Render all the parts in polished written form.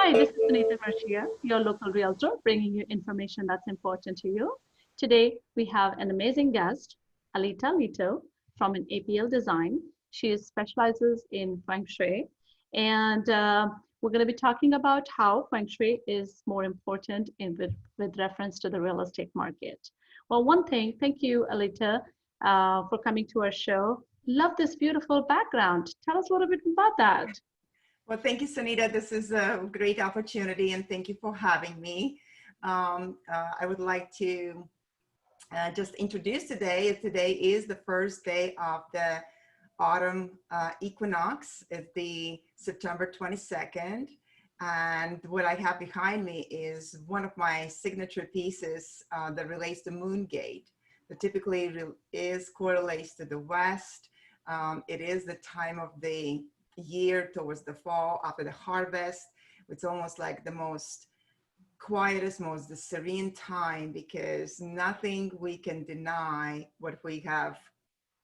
Hi, this is Aelita Garcia, your local realtor, bringing you information that's important to you. Today, we have an amazing guest, Aelita Leto from an APL Design. She specializes in Feng Shui, and we're going to be talking about how Feng Shui is more important with reference to the real estate market. Well, one thing, thank you, Aelita, for coming to our show. Love this beautiful background. Tell us a little bit about that. Well, thank you, Sunita. This is a great opportunity, and thank you for having me. I would like to just introduce today. Today is the first day of the autumn equinox. It's the September 22nd. And what I have behind me is one of my signature pieces that relates to moon gate. That typically correlates to the west. It is the time of the year towards the fall after the harvest. It's almost like the most quietest, most serene time, because nothing we can deny what we have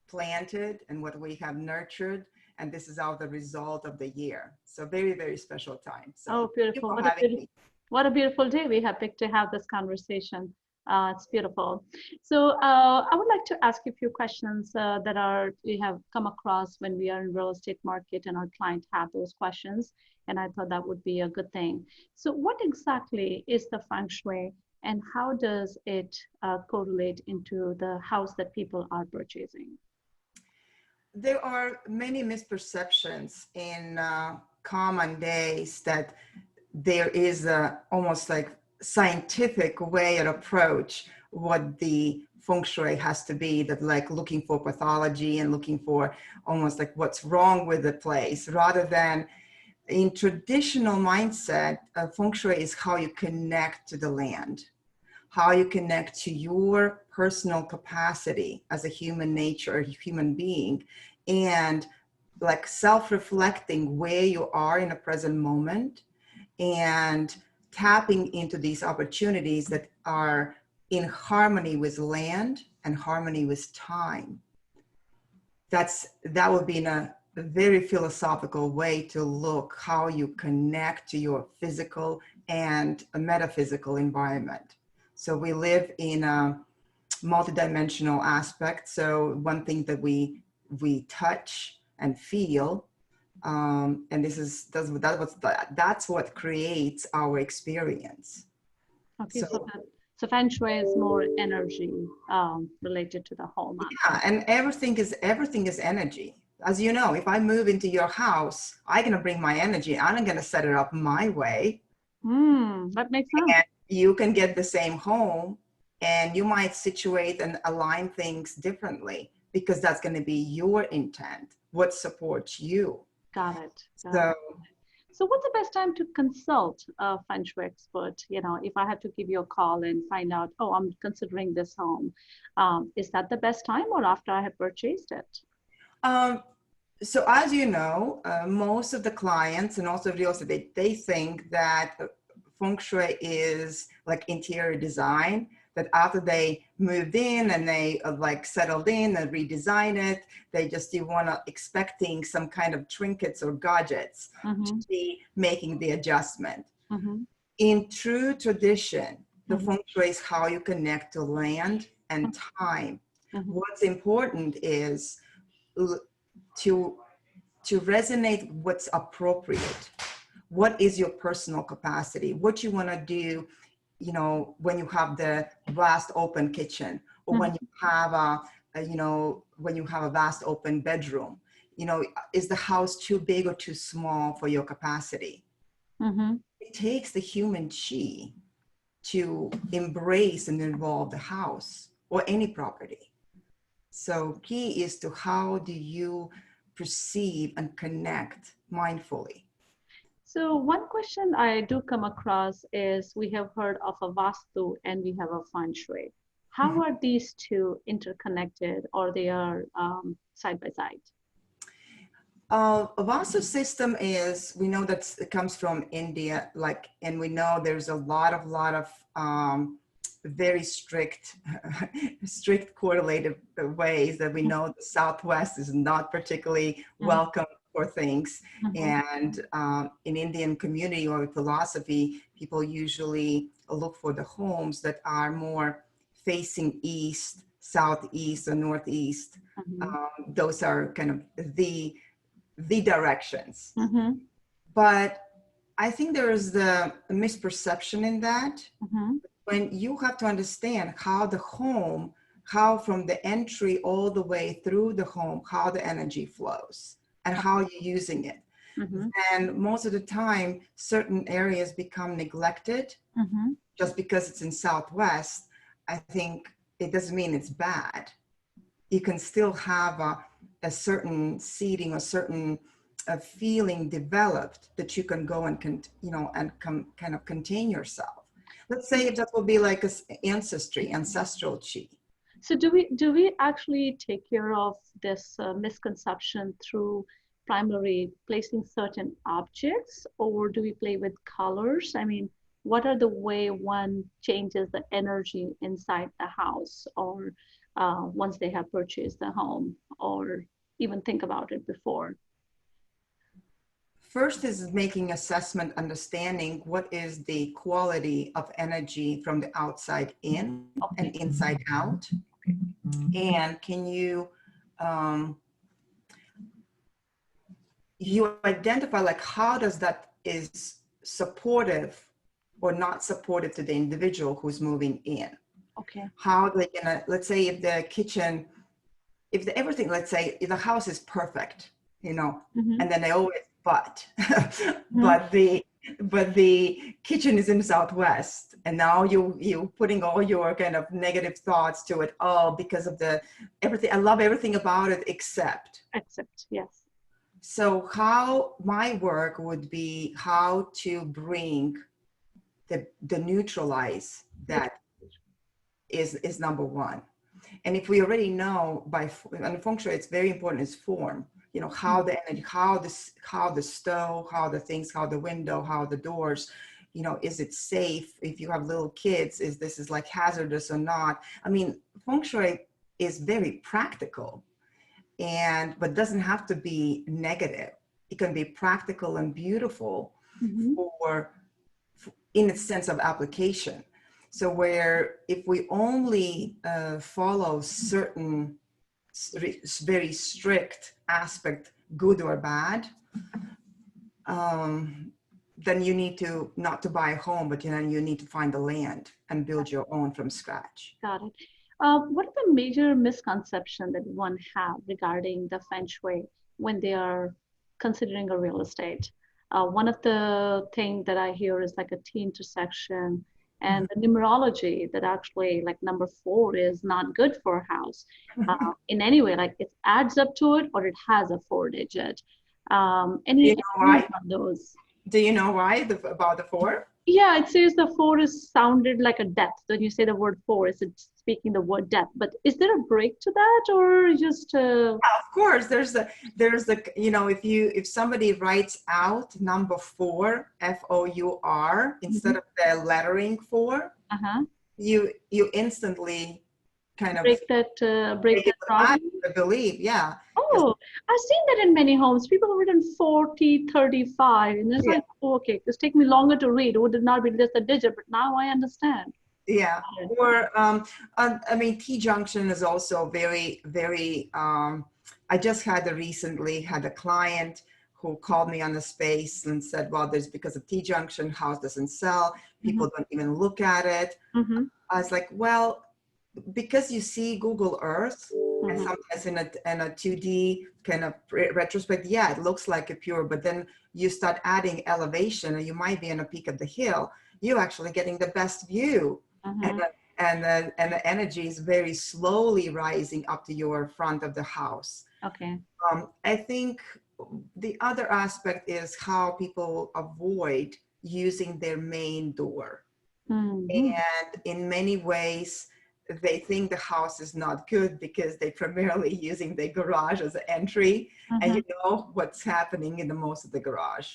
planted and what we have nurtured, and this is all the result of the year. So very, very special time. So oh, beautiful. What a beautiful day we have picked to have this conversation. It's beautiful. So I would like to ask you a few questions that we have come across when we are in real estate market, and our client have those questions. And I thought that would be a good thing. So what exactly is the Feng Shui, and how does it correlate into the house that people are purchasing? There are many misperceptions in common days that there is almost like scientific way and approach what the Feng Shui has to be, that like looking for pathology and looking for almost like what's wrong with the place, rather than in traditional mindset. Feng Shui is how you connect to the land, how you connect to your personal capacity as a human nature, a human being, and like self-reflecting where you are in a present moment and tapping into these opportunities that are in harmony with land and harmony with time. That would be in a very philosophical way to look how you connect to your physical and a metaphysical environment. So we live in a multidimensional aspect. So one thing that we touch and feel, and that's what creates our experience. Okay, so Feng Shui is more energy related to the home. Yeah, and everything is energy. As you know, if I move into your house, I'm gonna bring my energy. I'm gonna set it up my way. That makes sense. And you can get the same home, and you might situate and align things differently, because that's going to be your intent, what supports you. Got it. So what's the best time to consult a Feng Shui expert? You know, if I have to give you a call and find out, oh, I'm considering this home, is that the best time, or after I have purchased it? So as you know, most of the clients and also real estate, they think that Feng Shui is like interior design, that after they moved in and they like settled in and redesign it, they just expecting some kind of trinkets or gadgets to be making the adjustment. In true tradition, the Feng Shui is how you connect to land and time. What's important is to resonate what's appropriate. What is your personal capacity? What you want to do, you know, when you have the vast open kitchen, or when you have when you have a vast open bedroom. You know, is the house too big or too small for your capacity? It takes the human chi to embrace and involve the house or any property. So key is to how do you perceive and connect mindfully. So one question I do come across is, we have heard of a Vastu and we have a Feng Shui. How are these two interconnected, or they are side by side? A Vastu system is, we know that it comes from India, and we know there's a lot of very strict correlative ways that we know the Southwest is not particularly welcome for things. Mhm. And in Indian community or philosophy, people usually look for the homes that are more facing east, southeast, or northeast. Mhm. Those are kind of the directions. Mhm. But I think there is the misperception in that Mhm. when you have to understand how the home, how from the entry all the way through the home, how the energy flows and how you're using it. Mhm. And most of the time, certain areas become neglected Mhm. just because it's in Southwest. I think it doesn't mean it's bad. You can still have a certain seating, a certain feeling developed that you can go and kind of contain yourself. Let's say if that will be like ancestral chi. So do we actually take care of this misconception through primary placing certain objects, or do we play with colors? I mean, what are the way one changes the energy inside the house, or once they have purchased the home, or even think about it before? First is making assessment, understanding what is the quality of energy from the outside in and Okay. inside out. And can um, you identify like how does that is supportive or not supportive to the individual who's moving in? Okay. How they gonna, let's say if the kitchen, if the everything, let's say if the house is perfect, Mm-hmm. and then they always but Mm-hmm. but the kitchen is in Southwest, and now you putting all your kind of negative thoughts to it. Oh, because of the everything, I love everything about it except. Accept. Yes. So how my work would be how to bring the neutralize that is number one. And if we already know and Feng Shui, it's very important is form. How the energy, how the stove, how the things, how the window, how the doors. Is it safe? If you have little kids, is like hazardous or not? I mean, Feng Shui is very practical, but doesn't have to be negative. It can be practical and beautiful Mm-hmm. for in its sense of application. So where if we only follow certain very strict aspect, good or bad, then you need to not to buy a home, but then you need to find the land and build your own from scratch. Got it. What are the major misconceptions that one have regarding the Feng Shui when they are considering a real estate? One of the things that I hear is like a T intersection and the numerology that actually like number 4 is not good for a house in any way, like it adds up to it or it has a 4 digit. Do you Any know views why? on those? Do you know why about the four? Yeah, it says the 4 is sounded like a death. When you say the word 4, is it speaking the word death? But is there a break to that or just Of course, there's the if somebody writes out number four, FOUR, instead mhm, of the lettering four, uh-huh, you instantly kind of break make it that automatic, problem? I believe, yeah. 'Cause- Oh, I've seen that in many homes. People have written 40, 35, and it's yeah, like, oh, okay, this take me longer to read. Would it not be just a digit? But now I understand. yeah. Got it. Or I mean, T junction is also very, very. I just recently had a client who called me on the space and said, "Well, there's because of T junction, house doesn't sell. Mm-hmm, People don't even look at it." mm-hmm, I was like, "Well, because you see Google Earth, and mm-hmm. sometimes in a 2D kind of retrospect, yeah, it looks like a pure, but then you start adding elevation, and you might be in a peak of the hill. You're actually getting the best view, and Mm-hmm. the energy is very slowly rising up to your front of the house. Okay. I think the other aspect is how people avoid using their main door, Mm-hmm. and in many ways they think the house is not good because they primarily using the garage as an entry, and Mm-hmm. you know what's happening in the most of the garage.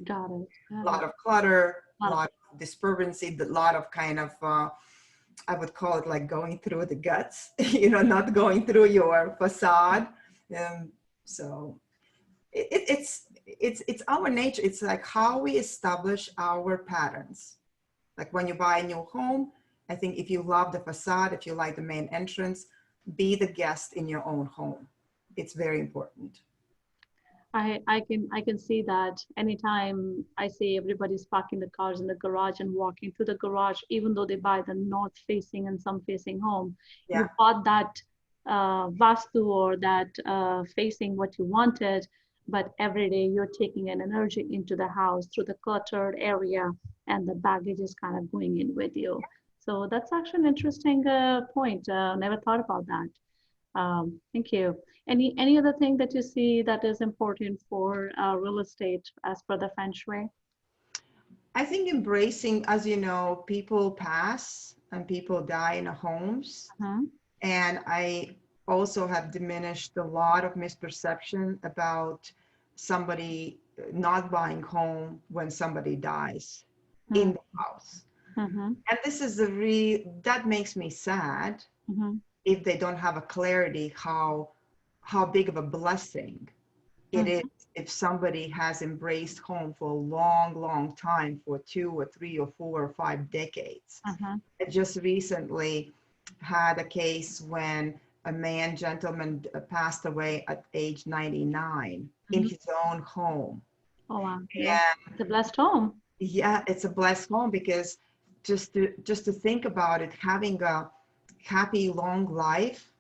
Got it. A Got it. lot of clutter, A a lot of lot of disturbancy, a lot of kind of I would call it like going through the guts, not going through your facade. And so it's our nature. It's like how we establish our patterns. Like when you buy a new home, I think if you love the facade, if you like the main entrance, be the guest in your own home. It's very important. I can see that anytime I see everybody's parking the cars in the garage and walking to the garage, even though they buy the north facing and some facing home, Yeah. you bought that Vastu or that facing what you wanted, but every day you're taking an energy into the house through the cluttered area, and the baggage is kind of going in with you. So that's actually an interesting point. Never thought about that. Thank you. Any other thing that you see that is important for real estate as per the Feng Shui? I think embracing, as you know, people pass and people die in homes. Mhm. And I also have diminished a lot of misperception about somebody not buying home when somebody dies in the house. Mhm. And this is that makes me sad Mhm. if they don't have a clarity how big of a blessing it is Mhm. if somebody has embraced home for a long time, for 2 or 3 or 4 or 5 decades. Mhm. I just recently had a case when a gentleman passed away at age 99 in Mhm. his own home. Oh wow, yeah, And it's a blessed home. yeah, it's a blessed home because just to think about it, having a happy long life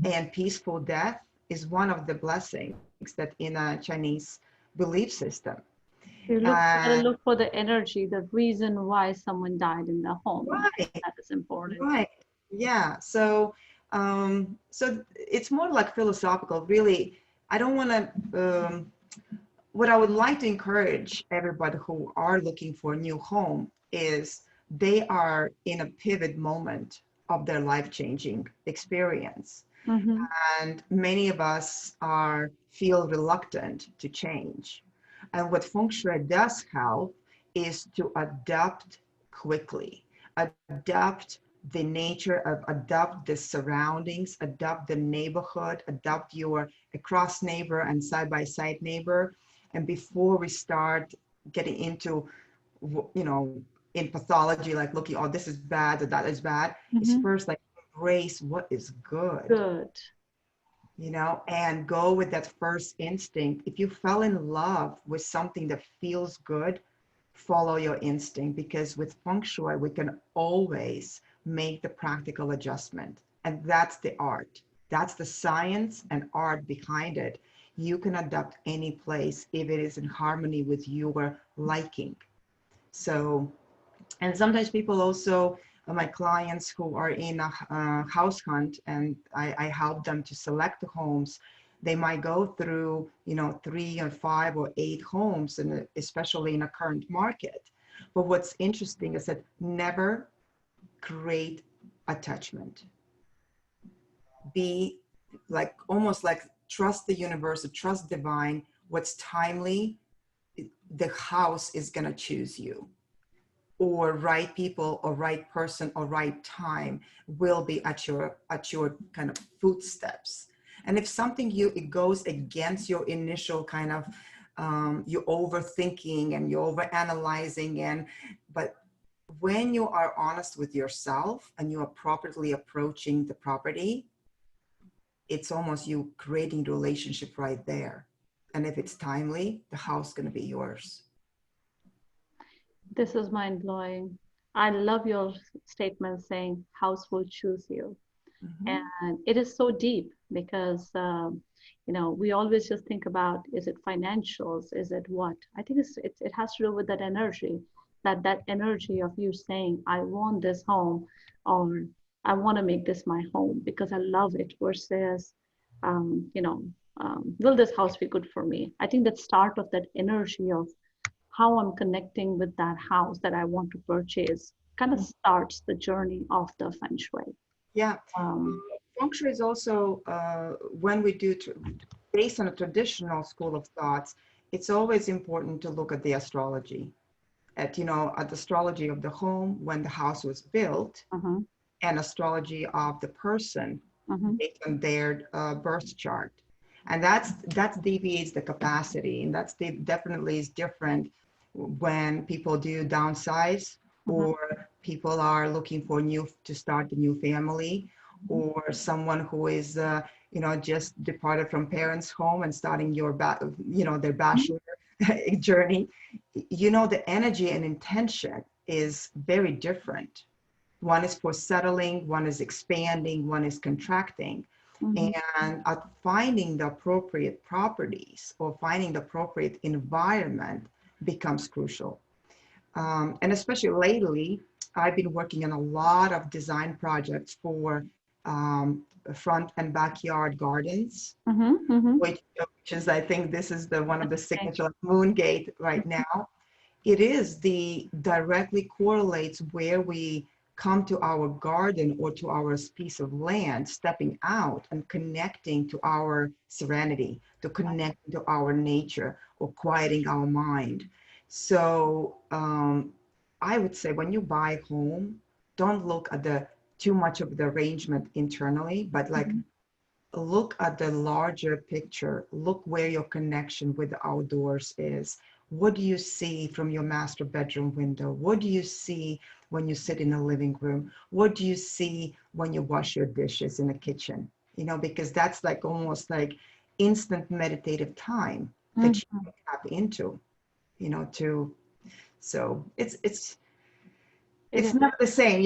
and peaceful death is one of the blessings that in a Chinese belief system. You gotta And look for the energy, the reason why someone died in the home. right, That is important. right, yeah. So it's more like philosophical. Really, I don't want to. What I would like to encourage everybody who are looking for a new home is they are in a pivot moment of their life-changing experience. Mm-hmm. And many of us are feel reluctant to change. And what feng shui does help is to adapt quickly, adapt the nature of, adapt the surroundings, adapt the neighborhood, adapt your across neighbor and side by side neighbor. And before we start getting into, you know, in pathology, like looking, oh, this is bad or that is bad, is Mm-hmm. first like embrace what is good, Good. and go with that first instinct. If you fell in love with something that feels good, follow your instinct, because with feng shui, we can always make the practical adjustment. And that's the art. That's the science and art behind it. You can adapt any place if it is in harmony with your liking. So, and sometimes people also, my clients who are in a house hunt, and I help them to select the homes, they might go through 3 or 5 or 8 homes, and especially in a current market. But what's interesting is that never create attachment. Be like almost like trust the universe, trust divine. What's timely, the house is going to choose you, or right people or right person or right time will be at your kind of footsteps. And if something it goes against your initial kind of you overthinking and you overanalyzing, but when you are honest with yourself and you are properly approaching the property, it's almost you creating the relationship right there. And if it's timely, the house is going to be yours. This is mind blowing. I love your statement saying house will choose you. Mhm. And it is so deep because, we always just think about, is it financials? Is it what? I think it has to do with that energy, that energy of you saying, I want this home, or I want to make this my home because I love it, versus, um, you know, will this house be good for me? I think that start of that energy of how I'm connecting with that house that I want to purchase kind of starts the journey of the feng shui. Yeah. Um, Feng Shui is also, when we do, based on a traditional school of thoughts, it's always important to look at the astrology, at the astrology of the home when the house was built, mhm, and astrology of the person mhm, based on their birth chart. And that deviates the capacity, and definitely is different when people do downsize, or people are looking for to start a new family, or someone who is just departed from parents' home and starting their bachelor journey. The energy and intention is very different. One is for settling, one is expanding, one is contracting. And finding the appropriate properties or finding the appropriate environment becomes crucial. And especially lately, I've been working on a lot of design projects for front and backyard gardens, which is, I think this is one of the signature, like Moon Gate right now. It is directly correlates where we come to our garden or to our piece of land, stepping out and connecting to our serenity, to connect to our nature, or quieting our mind. So I would say when you buy a home, don't look at too much of the arrangement internally, but look at the larger picture. Look where your connection with the outdoors is. What do you see from your master bedroom window? What do you see when you sit in the living room? What do you see when you wash your dishes in the kitchen? Because that's almost like instant meditative time that you can tap into, so it's not the same,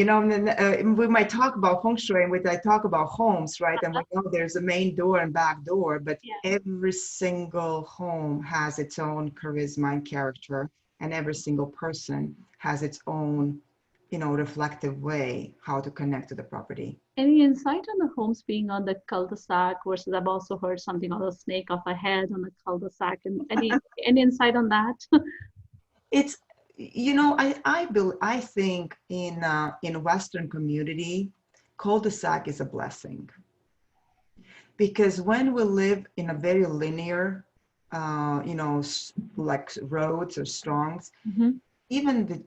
we might talk about feng shui and we might talk about homes, right? And we know there's a main door and back door, but every single home has its own charisma and character, and every single person has its own, reflective way how to connect to the property. Any insight on the homes being on the cul-de-sac versus I've also heard something on a snake of a head on the cul-de-sac, and any insight on that? It's I think in Western community, cul-de-sac is a blessing, because when we live in a very linear, like roads or strongs, even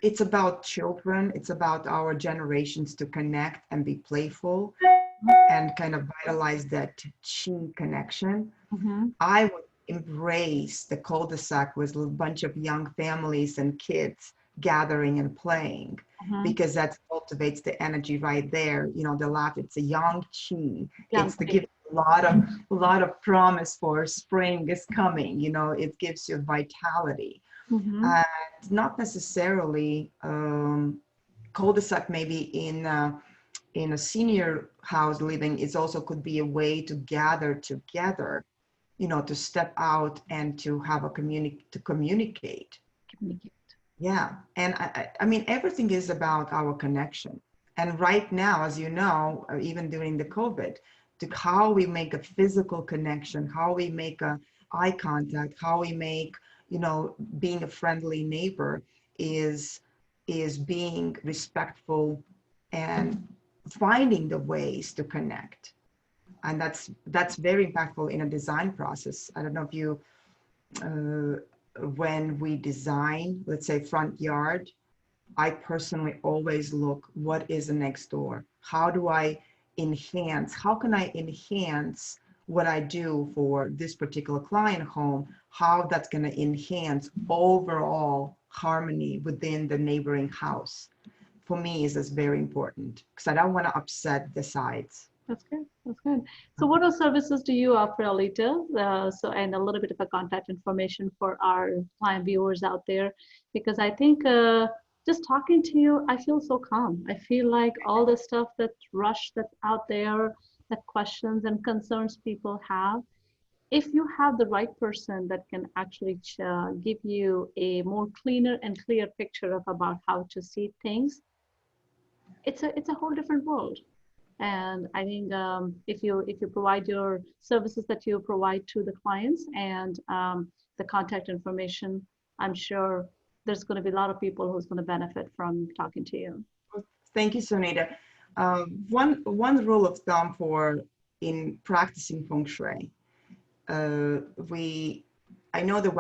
it's about children, it's about our generations to connect and be playful and kind of vitalize that chi connection. I would embrace the cul-de-sac with a bunch of young families and kids gathering and playing, because that cultivates the energy right there. The laughter, it's a young chi. It's to give a lot of promise for spring is coming. It gives you vitality. And not necessarily cul-de-sac maybe in a senior house living. It also could be a way to gather together, to step out and to have to communicate. Yeah. And I mean, everything is about our connection. And right now, as you know, even during the COVID, to how we make a physical connection, how we make a eye contact, how we make, being a friendly neighbor is being respectful and finding the ways to connect. And that's very impactful in a design process. I don't know if you, when we design, let's say front yard, I personally always look, what is the next door? How can I enhance what I do for this particular client home, how that's going to enhance overall harmony within the neighboring house. For me, is very important, because I don't want to upset the sides. That's good. That's good. So what services do you offer, Aelita? And a little bit of a contact information for our client viewers out there, because I think just talking to you, I feel so calm. I feel like all the stuff that's out there, that questions and concerns people have, if you have the right person that can actually give you a more cleaner and clear picture of about how to see things, it's a whole different world. And I think if you provide your services that you provide to the clients and the contact information, I'm sure there's going to be a lot of people who's going to benefit from talking to you. Thank you, Sunita. One rule of thumb in practicing feng shui, I know the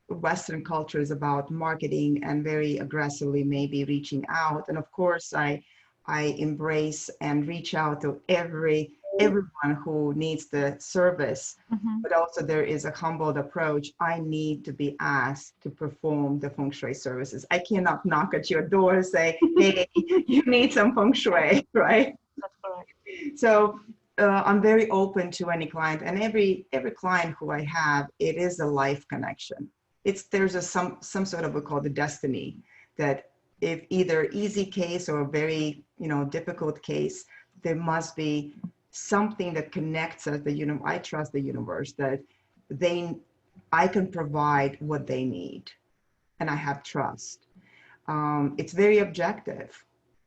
Western culture is about marketing and very aggressively maybe reaching out, and of course I embrace and reach out to every everyone who needs the service, Mhm. but also there is a humbled approach. I need to be asked to perform the feng shui services. I cannot knock at your door and say, hey, you need some feng shui, right? That's correct. So I'm very open to any client, and every client who I have, it is a life connection. There's some sort of, we call the destiny, that if either easy case or a very difficult case, there must be something that connects us. I trust the universe that they I can provide what they need, and I have trust. It's very objective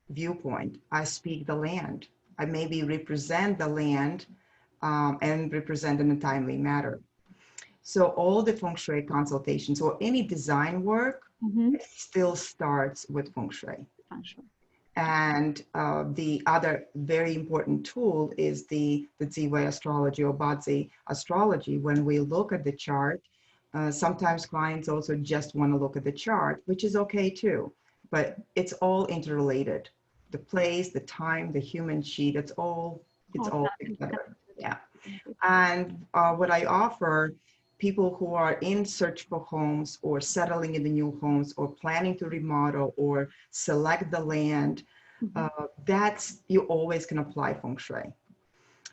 viewpoint. I speak the land. I maybe represent the land and represent in a timely manner. So all the feng shui consultations or any design work still starts with feng shui. Feng Shui. And the other very important tool is the Ziwei astrology or Bazi astrology. When we look at the chart, sometimes clients also just want to look at the chart, which is okay too, but it's all interrelated. The place, the time, the human sheet, it's all All together. connected. Yeah. And what I offer people who are in search for homes or settling in the new homes or planning to remodel or select the land, that's, you always can apply feng shui.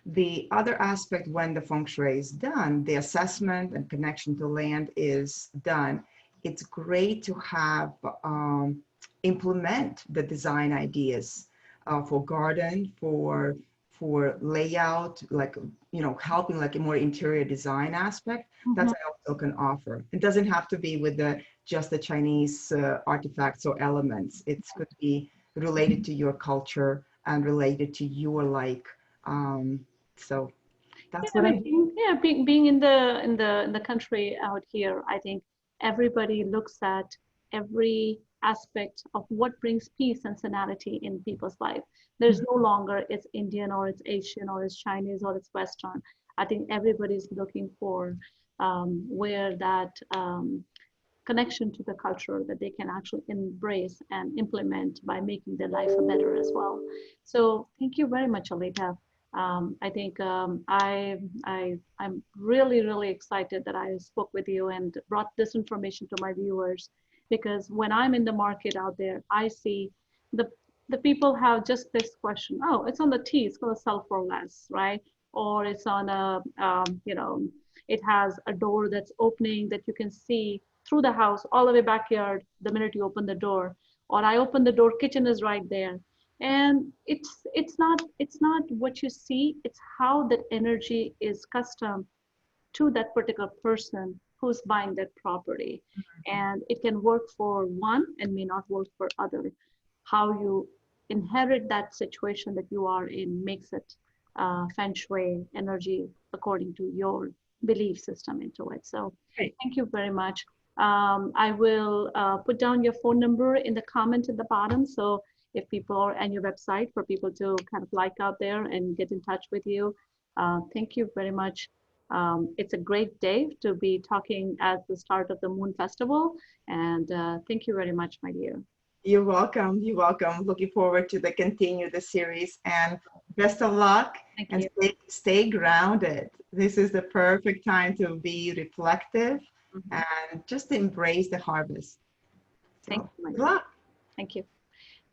The other aspect when the feng shui is done, the assessment and connection to land is done, it's great to have implement the design ideas for garden, for layout, like helping like a more interior design aspect. That's I also can offer. It doesn't have to be with just the Chinese artifacts or elements. It could be related to your culture and related to your um, so Yeah, that's I what I mean, do. being in the country out here, I think everybody looks at every aspect of what brings peace and sanality in people's life. There's no longer it's Indian or it's Asian or it's Chinese or it's Western. I think everybody's looking for where that connection to the culture that they can actually embrace and implement by making their life better as well. So thank you very much, Aelita. I think I'm really, really excited that I spoke with you and brought this information to my viewers, because when I'm in the market out there, I see the the people have just this question. Oh, it's on the T. It's going to sell for less, right? Or it's on a it has a door that's opening that you can see through the house all the way backyard the minute you open the door. Or I open the door, kitchen is right there. And it's not what you see, it's how that energy is custom to that particular person who's buying that property. And it can work for one and may not work for other. How you inherit that situation that you are in makes it feng shui energy according to your belief system into it. So Great. thank you very much. I will put down your phone number in the comment at the bottom. So if people are, and your website for people to kind of like out there and get in touch with you. Thank you very much. It's a great day to be talking at the start of the Moon Festival. And thank you very much, my dear. You're welcome. You're welcome. Looking forward to the continue the series, and best of luck, Thank and you. stay grounded. This is the perfect time to be reflective Mhm. and just embrace the harvest. Thank So you, my good dear. luck. Thank you.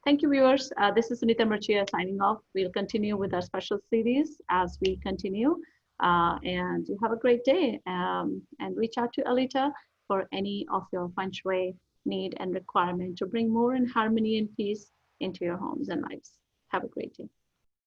Thank you, viewers. This is Sunita Murchia signing off. We'll continue with our special series as we continue. And you have a great day. And reach out to Aelita for any of your feng shui need and requirement to bring more in harmony and peace into your homes and lives. Have a great day.